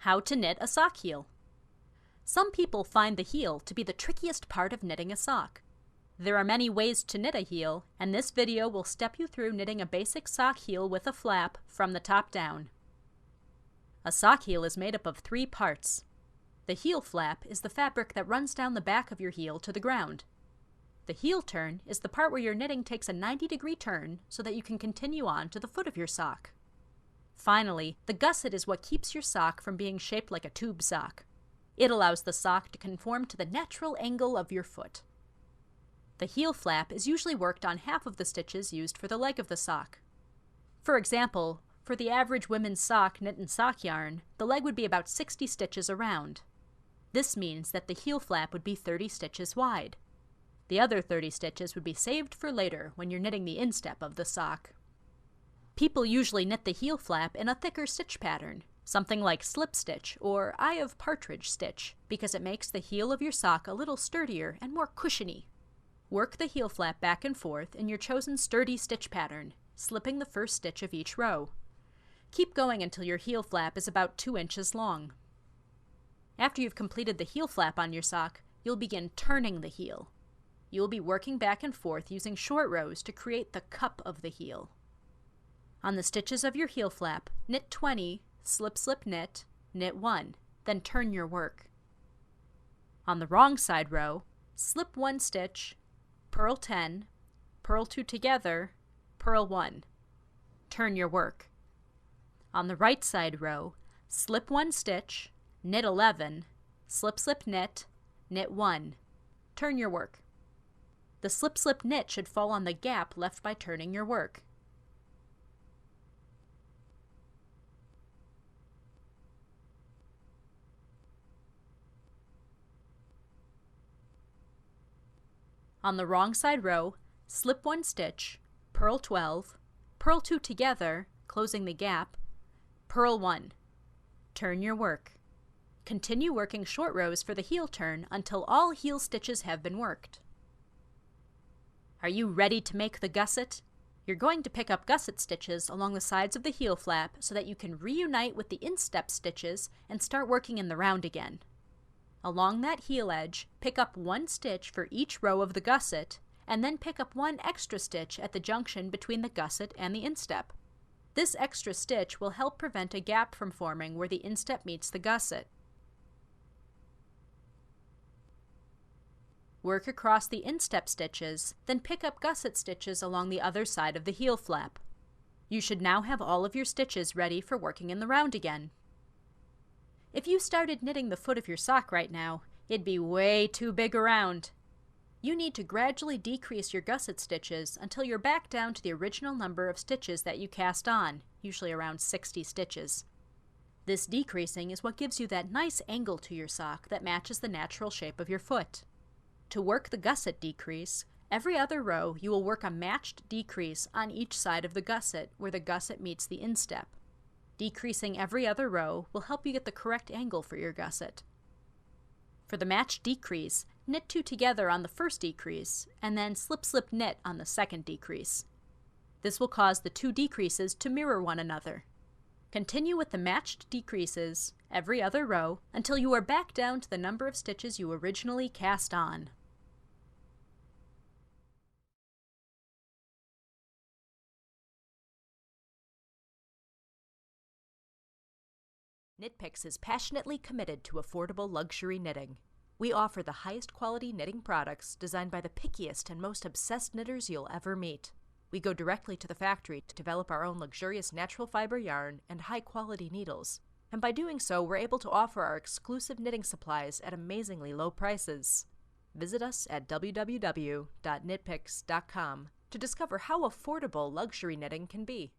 How to knit a sock heel. Some people find the heel to be the trickiest part of knitting a sock. There are many ways to knit a heel, and this video will step you through knitting a basic sock heel with a flap from the top down. A sock heel is made up of 3 parts. The heel flap is the fabric that runs down the back of your heel to the ground. The heel turn is the part where your knitting takes a 90-degree turn so that you can continue on to the foot of your sock. Finally, the gusset is what keeps your sock from being shaped like a tube sock. It allows the sock to conform to the natural angle of your foot. The heel flap is usually worked on half of the stitches used for the leg of the sock. For example, for the average women's sock knit in sock yarn, the leg would be about 60 stitches around. This means that the heel flap would be 30 stitches wide. The other 30 stitches would be saved for later when you're knitting the instep of the sock. People usually knit the heel flap in a thicker stitch pattern, something like slip stitch or eye of partridge stitch, because it makes the heel of your sock a little sturdier and more cushiony. Work the heel flap back and forth in your chosen sturdy stitch pattern, slipping the first stitch of each row. Keep going until your heel flap is about 2 inches long. After you've completed the heel flap on your sock, you'll begin turning the heel. You'll be working back and forth using short rows to create the cup of the heel. On the stitches of your heel flap, knit 20, slip slip knit, knit 1, then turn your work. On the wrong side row, slip 1 stitch, purl 10, purl 2 together, purl 1. Turn your work. On the right side row, slip 1 stitch, knit 11, slip slip knit, knit 1. Turn your work. The slip slip knit should fall on the gap left by turning your work. On the wrong side row, slip 1 stitch, purl 12, purl 2 together, closing the gap, purl 1. Turn your work. Continue working short rows for the heel turn until all heel stitches have been worked. Are you ready to make the gusset? You're going to pick up gusset stitches along the sides of the heel flap so that you can reunite with the instep stitches and start working in the round again. Along that heel edge, pick up 1 stitch for each row of the gusset, and then pick up 1 extra stitch at the junction between the gusset and the instep. This extra stitch will help prevent a gap from forming where the instep meets the gusset. Work across the instep stitches, then pick up gusset stitches along the other side of the heel flap. You should now have all of your stitches ready for working in the round again. If you started knitting the foot of your sock right now, it'd be way too big around. You need to gradually decrease your gusset stitches until you're back down to the original number of stitches that you cast on, usually around 60 stitches. This decreasing is what gives you that nice angle to your sock that matches the natural shape of your foot. To work the gusset decrease, every other row you will work a matched decrease on each side of the gusset where the gusset meets the instep. Decreasing every other row will help you get the correct angle for your gusset. For the matched decrease, knit 2 together on the first decrease, and then slip slip knit on the second decrease. This will cause the 2 decreases to mirror one another. Continue with the matched decreases every other row until you are back down to the number of stitches you originally cast on. Knitpicks is passionately committed to affordable luxury knitting. We offer the highest quality knitting products designed by the pickiest and most obsessed knitters you'll ever meet. We go directly to the factory to develop our own luxurious natural fiber yarn and high-quality needles. And by doing so, we're able to offer our exclusive knitting supplies at amazingly low prices. Visit us at www.knitpicks.com to discover how affordable luxury knitting can be.